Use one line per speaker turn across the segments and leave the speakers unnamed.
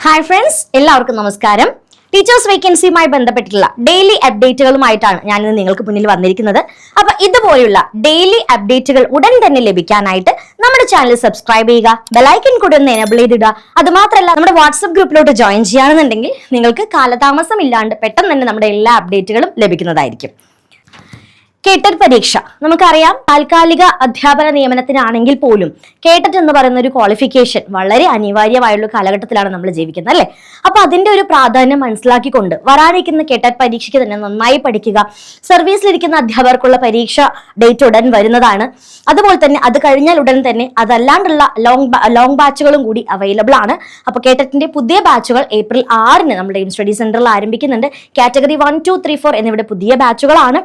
Hi friends, എല്ലാവർക്കും നമസ്കാരം. Teachers വേക്കൻസിയുമായി ബന്ധപ്പെട്ടിട്ടുള്ള ഡെയിലി അപ്ഡേറ്റുകളുമായിട്ടാണ് ഞാൻ ഇന്ന് നിങ്ങൾക്ക് മുന്നിൽ വന്നിരിക്കുന്നത്. അപ്പോൾ ഇതുപോലുള്ള ഡെയിലി അപ്ഡേറ്റുകൾ ഉടൻ തന്നെ ലഭിക്കാനായിട്ട് നമ്മുടെ ചാനൽ സബ്സ്ക്രൈബ് ചെയ്യുക, ബെൽ ഐക്കൺ കൂടി ഒന്ന് എനേബിൾ ചെയ്തിടുക. അതുമാത്രമല്ല നമ്മുടെ വാട്സ്ആപ്പ് ഗ്രൂപ്പിലോട്ട് ജോയിൻ ചെയ്യുകയാണെന്നുണ്ടെങ്കിൽ നിങ്ങൾക്ക് കാലതാമസം ഇല്ലാണ്ട് പെട്ടെന്ന് തന്നെ നമ്മുടെ എല്ലാ അപ്ഡേറ്റുകളും ലഭിക്കുന്നതായിരിക്കും. KTET പരീക്ഷ നമുക്കറിയാം, താൽക്കാലിക അധ്യാപന നിയമനത്തിനാണെങ്കിൽ പോലും KTET എന്ന് പറയുന്ന ഒരു ക്വാളിഫിക്കേഷൻ വളരെ അനിവാര്യമായുള്ള കാലഘട്ടത്തിലാണ് നമ്മൾ ജീവിക്കുന്നത്, അല്ലേ? അപ്പൊ അതിന്റെ ഒരു പ്രാധാന്യം മനസ്സിലാക്കിക്കൊണ്ട് വരാനിരിക്കുന്ന KTET പരീക്ഷയ്ക്ക് തന്നെ നന്നായി പഠിക്കുക. സർവീസിലിരിക്കുന്ന അധ്യാപകർക്കുള്ള പരീക്ഷ ഡേറ്റ് ഉടൻ വരുന്നതാണ്. അതുപോലെ തന്നെ അത് കഴിഞ്ഞാൽ ഉടൻ തന്നെ അതല്ലാണ്ടുള്ള ലോങ് ബാച്ചുകളും കൂടി അവൈലബിൾ ആണ്. അപ്പൊ KTETന്റെ പുതിയ ബാച്ചുകൾ ഏപ്രിൽ 6 നമ്മുടെ സ്റ്റഡി സെന്ററിൽ ആരംഭിക്കുന്നുണ്ട്. കാറ്റഗറി 1, 2, 3, 4 എന്നിവയുടെ പുതിയ ബാച്ചുകളാണ്.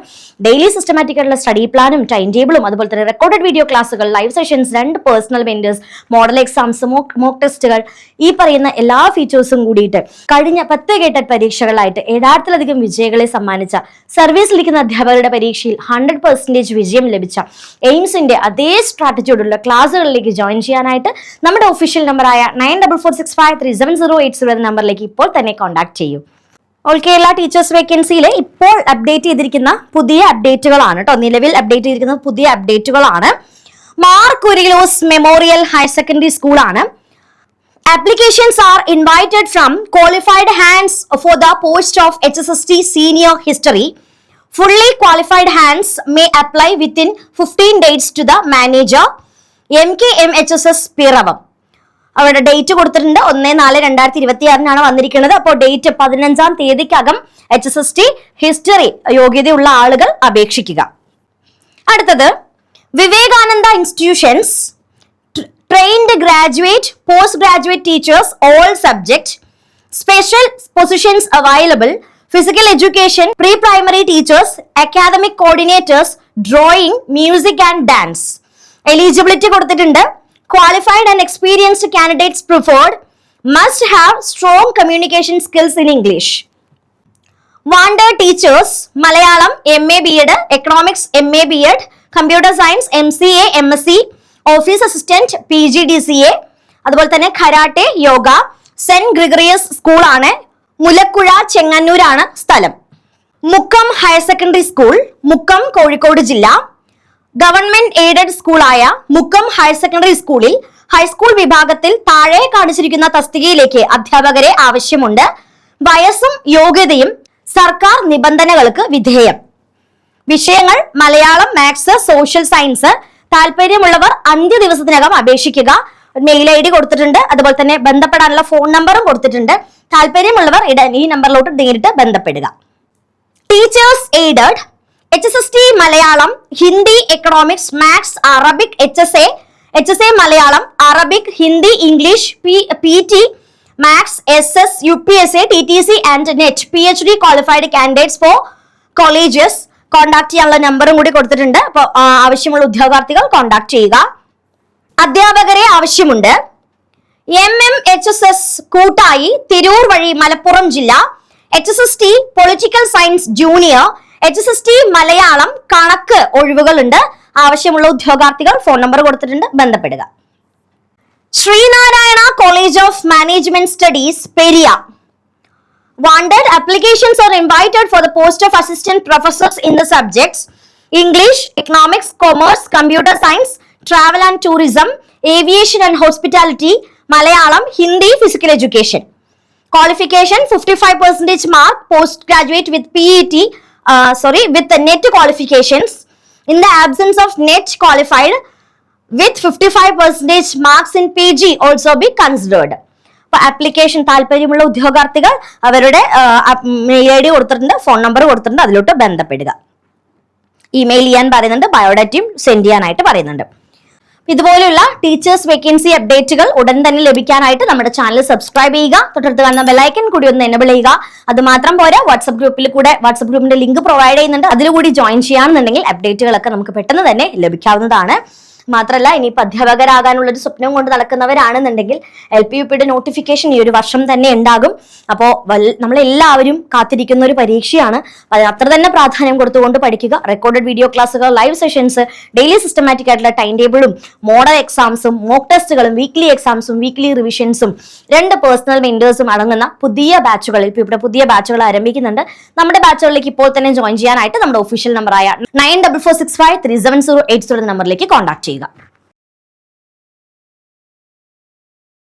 ഡെയിലി സിസ്റ്റമാറ്റിക് ആയിട്ടുള്ള സ്റ്റഡി പ്ലാനും ടൈം ടേബിളും അതുപോലെ തന്നെ റെക്കോർഡഡ് വീഡിയോ ക്ലാസുകൾ, live sessions, 2 personal mentors, model exams, mock ടെസ്റ്റുകൾ, ഈ പറയുന്ന എല്ലാ ഫീച്ചേഴ്സും കൂടിയിട്ട് കഴിഞ്ഞ 10 KTET പരീക്ഷകളായിട്ട് 7000-ലധികം വിജയികളെ സമ്മാനിച്ച, സർവീസിലിരിക്കുന്ന അധ്യാപകരുടെ പരീക്ഷയിൽ 100% വിജയം ലഭിച്ച എയിംസിന്റെ അതേ സ്ട്രാറ്റജിയോടുള്ള ക്ലാസുകളിലേക്ക് ജോയിൻ ചെയ്യാനായിട്ട് നമ്മുടെ ഒഫീഷ്യൽ നമ്പറായ 9446537080 എന്ന നമ്പറിലേക്ക് ഇപ്പോൾ തന്നെ കോൺടാക്ട് ചെയ്യൂ. ഓൾ കേരള ടീച്ചേഴ്സ് വേക്കൻസിയിൽ ഇപ്പോൾ അപ്ഡേറ്റ് ചെയ്തിരിക്കുന്ന പുതിയ അപ്ഡേറ്റുകളാണ് കേട്ടോ. നിലവിൽ അപ്ഡേറ്റ് ചെയ്തിരിക്കുന്ന പുതിയ അപ്ഡേറ്റുകളാണ്. മാർ കുര്യലോസ് മെമ്മോറിയൽ ഹയർ സെക്കൻഡറി സ്കൂളാണ്. Applications are invited from qualified hands for the post of HSST senior history. Fully qualified hands may apply within 15 days to the manager. MKMHSS Piravom. അവരുടെ date കൊടുത്തിട്ടുണ്ട്. 1/4/2026 വന്നിരിക്കുന്നത്. അപ്പോൾ ഡേറ്റ് 15-ാം തീയതിക്കകം HSST ഹിസ്റ്ററി യോഗ്യതയുള്ള ആളുകൾ അപേക്ഷിക്കുക. അടുത്തത് Vivekananda institutions trained graduate, postgraduate teachers, all subject, special positions available, physical education, pre-primary teachers, academic coordinators, drawing, music and dance. Eligibility കൊടുത്തിട്ടുണ്ട്. Qualified and experienced candidates preferred, must have strong communication skills in English. Wanted teachers, Malayalam, MA B.Ed, Economics, MA B.Ed, Computer Science, MCA, MSc, office assistant, PGDCA, അതുപോലെ തന്നെ karate, yoga. Saint ഗ്രിഗറിയസ് സ്കൂളാണ്. മുലക്കുഴ, ചെങ്ങന്നൂരാണ് സ്ഥലം. Mukkam higher secondary school, Mukkam, Kozhikode ജില്ല. Government aided സ്കൂളായ Mukkam higher secondary സ്കൂളിൽ high school വിഭാഗത്തിൽ താഴെ കാണിച്ചിരിക്കുന്ന തസ്തികയിലേക്ക് അധ്യാപകരെ ആവശ്യമുണ്ട്. വയസ്സും യോഗ്യതയും സർക്കാർ നിബന്ധനകൾക്ക് വിധേയം. വിഷയങ്ങൾ മലയാളം, മാത്സ്, സോഷ്യൽ സയൻസ്. താല്പര്യമുള്ളവർ 5 ദിവസത്തിനകം അപേക്ഷിക്കുക. മെയിൽ ID കൊടുത്തിട്ടുണ്ട്. അതുപോലെ തന്നെ ബന്ധപ്പെടാനുള്ള ഫോൺ നമ്പറും കൊടുത്തിട്ടുണ്ട്. താല്പര്യമുള്ളവർ ഈ നമ്പറിലോട്ട് നേരിട്ട് ബന്ധപ്പെടുക. Teachers aided HSST Malayalam, Hindi, economics, maths, Arabic, HSA Malayalam, Arabic, Hindi, English, PT, maths, SS, UPSA, TTC and net PhD qualified candidates four colleges. Contact ചെയ്യാനുള്ള നമ്പറും കൂടി കൊടുത്തിട്ടുണ്ട്. അപ്പോൾ ആവശ്യമുള്ള ഉദ്യോഗാർത്ഥികൾ കോൺടാക്ട് ചെയ്യുക. അധ്യാപകരെ ആവശ്യമുണ്ട്. MMHSS കൂട്ടായി തിരൂർ വഴി മലപ്പുറം ജില്ല. HSST political science junior, HSST Malayalam, കണക്ക് ഒഴിവുകളുണ്ട്. ആവശ്യമുള്ള ഉദ്യോഗാർത്ഥികൾ ഫോൺ നമ്പർ കൊടുത്തിട്ടുണ്ട്, ബന്ധപ്പെടുക. Sreenarayana college of management studies Periya. Wanted applications are invited for the post of assistant professors in the subjects English, Economics, Commerce, Computer Science, Travel and Tourism, Aviation and Hospitality, Malayalam, Hindi, Physical Education. Qualification 55% mark, postgraduate with with the net qualifications. In the absence of net qualified with 55% marks in PG also be considered. Application താല്പര്യമുള്ള ഉദ്യോഗാർത്ഥികൾ അവരുടെ mail ID കൊടുത്തിട്ടുണ്ട്, phone number കൊടുത്തിട്ടുണ്ട്, അതിലോട്ട് ബന്ധപ്പെടുക. Email ചെയ്യാൻ പറയുന്നുണ്ട്, ബയോഡാറ്റയും send ചെയ്യാനായിട്ട് പറയുന്നുണ്ട്. ഇതുപോലെയുള്ള ടീച്ചേഴ്സ് വേക്കൻസി അപ്ഡേറ്റുകൾ ഉടൻ തന്നെ ലഭിക്കാനായിട്ട് നമ്മുടെ ചാനൽ സബ്സ്ക്രൈബ് ചെയ്യുക. തൊട്ടടുത്ത് കാണുന്ന ബെല്ലൈക്കൺ കൂടി ഒന്ന് എനേബിൾ ചെയ്യുക. അത് മാത്രം പോരാ, വാട്സ്ആപ്പ് ഗ്രൂപ്പിന്റെ ലിങ്ക് പ്രൊവൈഡ് ചെയ്യുന്നുണ്ട്. അതിൽ കൂടി ജോയിൻ ചെയ്യാന്നുണ്ടെങ്കിൽ അപ്ഡേറ്റുകളൊക്കെ നമുക്ക് പെട്ടെന്ന് തന്നെ ലഭിക്കാവുന്നതാണ്. മാത്രമല്ല ഇനിയിപ്പോൾ അധ്യാപകരാകാനുള്ള ഒരു സ്വപ്നം കൊണ്ട് നടക്കുന്നവരാണെന്നുണ്ടെങ്കിൽ LPUPയുടെ നോട്ടിഫിക്കേഷൻ ഈ ഒരു വർഷം തന്നെ ഉണ്ടാകും. അപ്പോൾ നമ്മളെല്ലാവരും കാത്തിരിക്കുന്ന ഒരു പരീക്ഷയാണ്. അത്ര തന്നെ പ്രാധാന്യം കൊടുത്തുകൊണ്ട് പഠിക്കുക. റെക്കോർഡഡ് വീഡിയോ ക്ലാസ്സുകൾ, ലൈവ് സെഷൻസ്, ഡെയിലി സിസ്റ്റമാറ്റിക് ആയിട്ടുള്ള ടൈം ടേബിളും, മോഡൽ എക്സാംസും, മോക്ക് ടെസ്റ്റുകളും, വീക്ക്ലി എക്സാംസും, വീക്ക്ലി റിവിഷൻസും, 2 പേഴ്സണൽ മെന്റേഴ്സും അടങ്ങുന്ന പുതിയ ബാച്ചുകൾ LPUPയുടെ പുതിയ ബാച്ചുകൾ ആരംഭിക്കുന്നുണ്ട്. നമ്മുടെ ബാച്ചുകളിലേക്ക് ഇപ്പോൾ തന്നെ ജോയിൻ ചെയ്യാനായിട്ട് നമ്മുടെ ഒഫീഷ്യൽ നമ്പറായ 9446537080 നമ്പറിലേക്ക് കോൺടാക്ട് ചെയ്യുക.